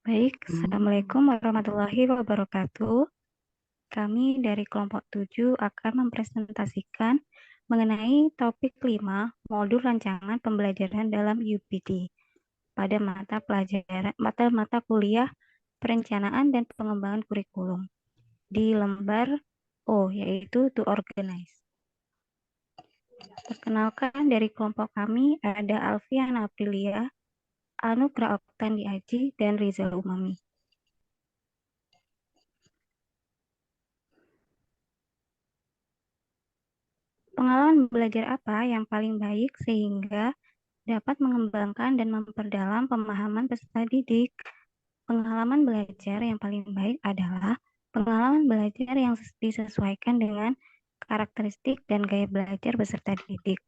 Baik, Assalamualaikum warahmatullahi wabarakatuh. Kami dari kelompok 7 akan mempresentasikan mengenai topik 5 modul rancangan pembelajaran dalam UPD pada mata kuliah perencanaan dan pengembangan kurikulum di lembar O, yaitu to organize. Perkenalkan, dari kelompok kami ada Alfiana Aprilia, Anugrah Oktandi Aji, dan Rizal Umami. Pengalaman belajar apa yang paling baik sehingga dapat mengembangkan dan memperdalam pemahaman peserta didik? Pengalaman belajar yang paling baik adalah pengalaman belajar yang disesuaikan dengan karakteristik dan gaya belajar peserta didik.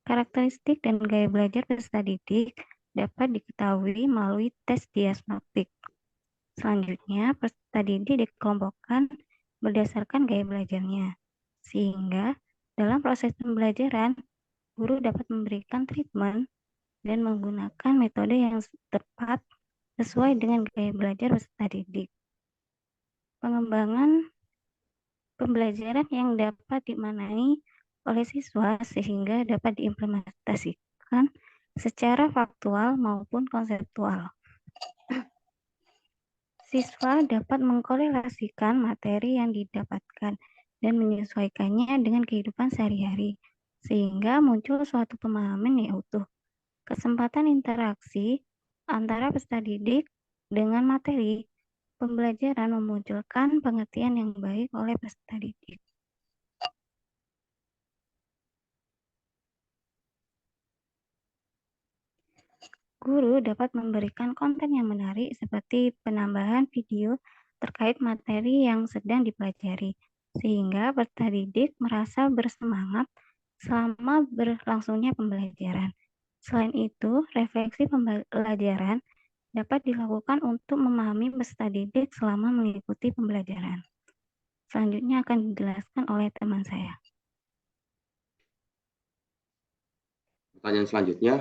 Karakteristik dan gaya belajar peserta didik dapat diketahui melalui tes diagnostik. Selanjutnya, peserta didik dikelompokkan berdasarkan gaya belajarnya, sehingga dalam proses pembelajaran, guru dapat memberikan treatment dan menggunakan metode yang tepat sesuai dengan gaya belajar peserta didik. Pengembangan pembelajaran yang dapat dimaknai oleh siswa sehingga dapat diimplementasikan secara faktual maupun konseptual. Siswa dapat mengkorelasikan materi yang didapatkan dan menyesuaikannya dengan kehidupan sehari-hari, sehingga muncul suatu pemahaman yang utuh. Kesempatan interaksi antara peserta didik dengan materi pembelajaran memunculkan pengertian yang baik oleh peserta didik. Guru dapat memberikan konten yang menarik seperti penambahan video terkait materi yang sedang dipelajari, sehingga peserta didik merasa bersemangat selama berlangsungnya pembelajaran. Selain itu, refleksi pembelajaran dapat dilakukan untuk memahami peserta didik selama mengikuti pembelajaran. Selanjutnya akan dijelaskan oleh teman saya. Pertanyaan selanjutnya,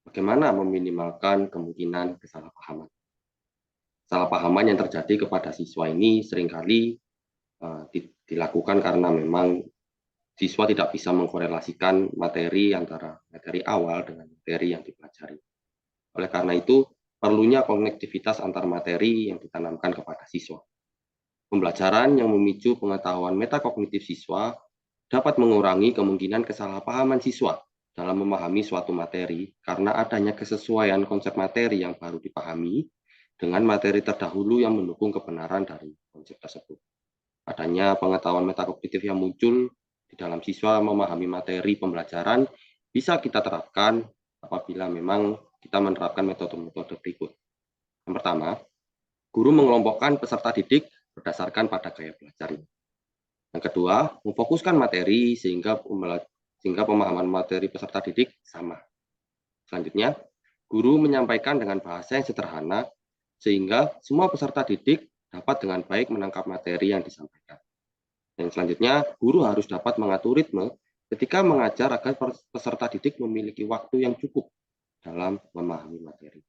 bagaimana meminimalkan kemungkinan kesalahpahaman? Kesalahpahaman yang terjadi kepada siswa ini seringkali dilakukan karena memang siswa tidak bisa mengkorelasikan materi antara materi awal dengan materi yang dipelajari. Oleh karena itu, perlunya konektivitas antar materi yang ditanamkan kepada siswa. Pembelajaran yang memicu pengetahuan metakognitif siswa dapat mengurangi kemungkinan kesalahpahaman siswa dalam memahami suatu materi karena adanya kesesuaian konsep materi yang baru dipahami dengan materi terdahulu yang mendukung kebenaran dari konsep tersebut. Adanya pengetahuan metakognitif yang muncul di dalam siswa memahami materi pembelajaran bisa kita terapkan apabila memang kita menerapkan metode-metode berikut. Yang pertama, guru mengelompokkan peserta didik berdasarkan pada gaya belajar. Yang kedua, memfokuskan materi sehingga pemahaman materi peserta didik sama. Selanjutnya, guru menyampaikan dengan bahasa yang sederhana sehingga semua peserta didik dapat dengan baik menangkap materi yang disampaikan. Dan selanjutnya, guru harus dapat mengatur ritme ketika mengajar agar peserta didik memiliki waktu yang cukup dalam memahami materi.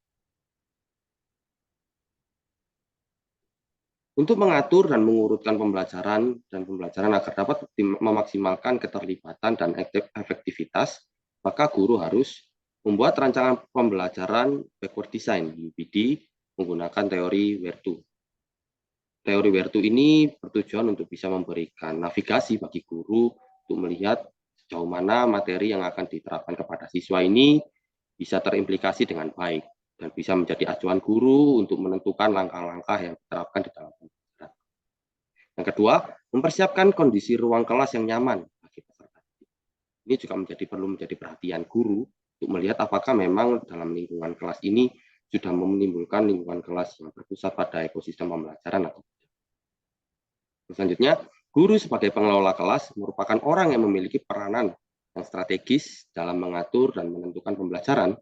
Untuk mengatur dan mengurutkan pembelajaran agar dapat memaksimalkan keterlibatan dan efektivitas, maka guru harus membuat rancangan pembelajaran backward design UPD menggunakan teori where to. Teori where to ini bertujuan untuk bisa memberikan navigasi bagi guru untuk melihat sejauh mana materi yang akan diterapkan kepada siswa ini bisa terimplikasi dengan baik dan bisa menjadi acuan guru untuk menentukan langkah-langkah yang diterapkan di dalam pembelajaran. Yang kedua, mempersiapkan kondisi ruang kelas yang nyaman bagi peserta. Ini juga perlu menjadi perhatian guru untuk melihat apakah memang dalam lingkungan kelas ini sudah menimbulkan lingkungan kelas yang berpusat pada ekosistem pembelajaran atau tidak. Selanjutnya, guru sebagai pengelola kelas merupakan orang yang memiliki peranan yang strategis dalam mengatur dan menentukan pembelajaran.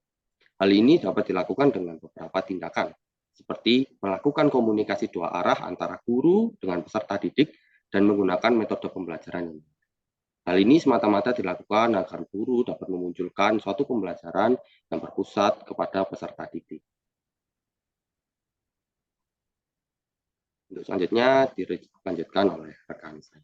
Hal ini dapat dilakukan dengan beberapa tindakan, seperti melakukan komunikasi dua arah antara guru dengan peserta didik dan menggunakan metode pembelajaran ini. Hal ini semata-mata dilakukan agar guru dapat memunculkan suatu pembelajaran yang berpusat kepada peserta didik. Untuk selanjutnya dilanjutkan oleh rekan saya.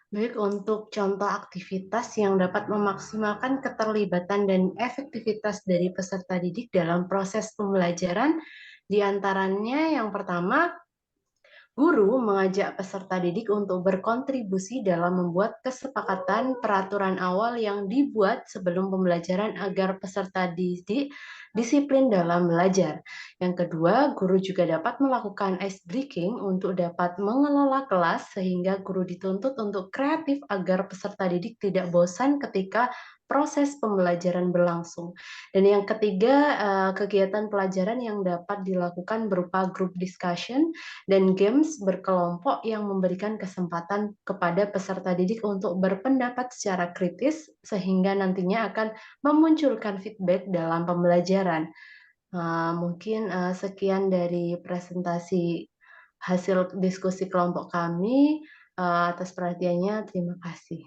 Baik, untuk contoh aktivitas yang dapat memaksimalkan keterlibatan dan efektivitas dari peserta didik dalam proses pembelajaran, di antaranya yang pertama, guru mengajak peserta didik untuk berkontribusi dalam membuat kesepakatan peraturan awal yang dibuat sebelum pembelajaran agar peserta didik disiplin dalam belajar. Yang kedua, guru juga dapat melakukan ice breaking untuk dapat mengelola kelas sehingga guru dituntut untuk kreatif agar peserta didik tidak bosan ketika proses pembelajaran berlangsung. Dan yang ketiga, kegiatan pelajaran yang dapat dilakukan berupa group discussion dan games berkelompok yang memberikan kesempatan kepada peserta didik untuk berpendapat secara kritis sehingga nantinya akan memunculkan feedback dalam pembelajaran. Mungkin sekian dari presentasi hasil diskusi kelompok kami. Atas perhatiannya, terima kasih.